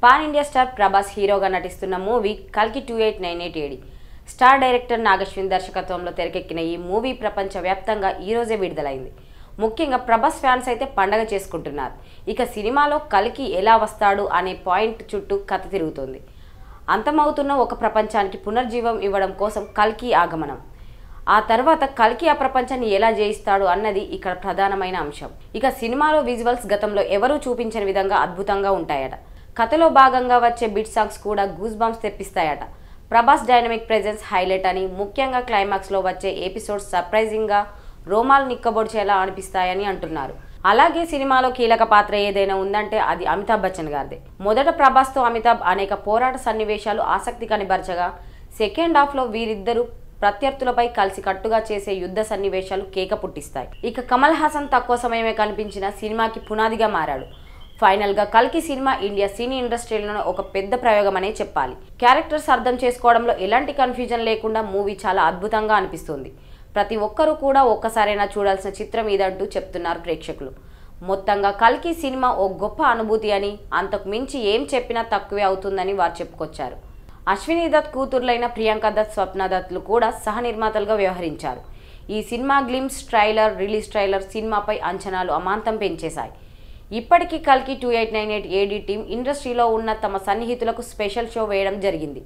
Pan India star Prabhas హీరోగా నటిస్తున్న movie కల్కి 2898 ఏడి స్టార్ డైరెక్టర్ నాగశ్విన్ దర్శకత్వంలో తెరకెక్కిన ఈ మూవీ ప్రపంచవ్యాప్తంగా ఈ రోజే విడుదలైంది. ముఖ్యంగా ప్రభాస్ ఫ్యాన్స్ అయితే పండగ చేసుకుంటున్నారు. ఇక సినిమాలో కల్కి ఎలా వస్తాడు అనే పాయింట్ చుట్టూ కథ తిరుగుతుంది. అంతమవుతున్న ఒక ప్రపంచానికి పునర్జీవం ఇవ్వడం కోసం కల్కి ఆగమనం, ఆ తర్వాత కల్కి ఆ ప్రపంచాన్ని ఎలా జయిస్తాడు అన్నది ఇక్కడ ప్రధానమైన అంశం. ఇక సినిమాలో విజువల్స్ గతంలో ఎవరూ చూపించని విధంగా అద్భుతంగా ఉంటాయట. కథలో భాగంగా వచ్చే బిట్ సాంగ్స్ కూడా గూస్ బంప్స్ తెప్పిస్తాయట. ప్రభాస్ డైనమిక్ ప్రెజెన్స్ హైలైట్ అని, ముఖ్యంగా క్లైమాక్స్లో వచ్చే ఎపిసోడ్స్ సర్ప్రైజింగ్గా రోమాలు నిక్కబొడిచేలా అనిపిస్తాయని అంటున్నారు. అలాగే సినిమాలో కీలక పాత్ర ఏదైనా ఉందంటే అది అమితాబ్ బచ్చన్ గారిదే. మొదట ప్రభాస్తో అమితాబ్ అనేక పోరాట సన్నివేశాలు ఆసక్తి కనబరచగా, సెకండ్ హాఫ్లో వీరిద్దరూ ప్రత్యర్థులపై కలిసి కట్టుగా చేసే యుద్ధ సన్నివేశాలు కేక పుట్టిస్తాయి. ఇక కమల్ హాసన్ తక్కువ సమయమే కనిపించిన సినిమాకి పునాదిగా మారాడు. ఫైనల్గా కల్కి సినిమా ఇండియా సినీ ఇండస్ట్రీలోనే ఒక పెద్ద ప్రయోగమనే చెప్పాలి. క్యారెక్టర్స్ అర్థం చేసుకోవడంలో ఎలాంటి కన్ఫ్యూజన్ లేకుండా మూవీ చాలా అద్భుతంగా అనిపిస్తుంది. ప్రతి ఒక్కరూ కూడా ఒక్కసారైనా చూడాల్సిన చిత్రం ఇదంటూ చెప్తున్నారు ప్రేక్షకులు. మొత్తంగా కల్కి సినిమా ఓ గొప్ప అనుభూతి అని, అంతకు మించి ఏం చెప్పినా తక్కువే అవుతుందని వారు చెప్పుకొచ్చారు. అశ్విని దత్ కూతుర్లైన ప్రియాంక దత్, స్వప్న దత్లు కూడా సహ నిర్మాతలుగా వ్యవహరించారు. ఈ సినిమా గ్లిమ్స్ రిలీజ్ ట్రైలర్ సినిమాపై అంచనాలు అమాంతం పెంచేశాయి. ఇప్పటికీ కల్కి 2898 ఏడి టీం ఇండస్ట్రీలో ఉన్న తమ సన్నిహితులకు స్పెషల్ షో వేయడం జరిగింది.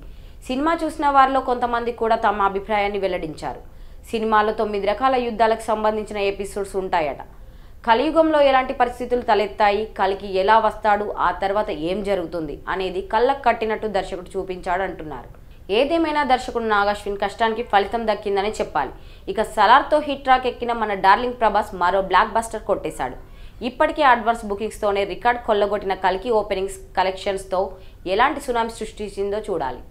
సినిమా చూసిన వారిలో కొంతమంది కూడా తమ అభిప్రాయాన్ని వెల్లడించారు. సినిమాలో 9 రకాల యుద్ధాలకు సంబంధించిన ఎపిసోడ్స్ ఉంటాయట. కలియుగంలో ఎలాంటి పరిస్థితులు తలెత్తాయి, కల్కి ఎలా వస్తాడు, ఆ తర్వాత ఏం జరుగుతుంది అనేది కళ్ళకు కట్టినట్టు దర్శకుడు చూపించాడు అంటున్నారు. ఏదేమైనా దర్శకుడు నాగశ్విన్ కష్టానికి ఫలితం దక్కిందని చెప్పాలి. ఇక సలార్తో హిట్ ట్రాక్ ఎక్కిన మన డార్లింగ్ ప్రభాస్ మరో బ్లాక్ బస్టర్ కొట్టేశాడు. ఇప్పటికే అడ్వాన్స్ బుకింగ్స్తోనే రికార్డ్ కొల్లగొట్టిన కల్కి ఓపెనింగ్స్ కలెక్షన్స్తో ఎలాంటి సునామీ సృష్టించిందో చూడాలి.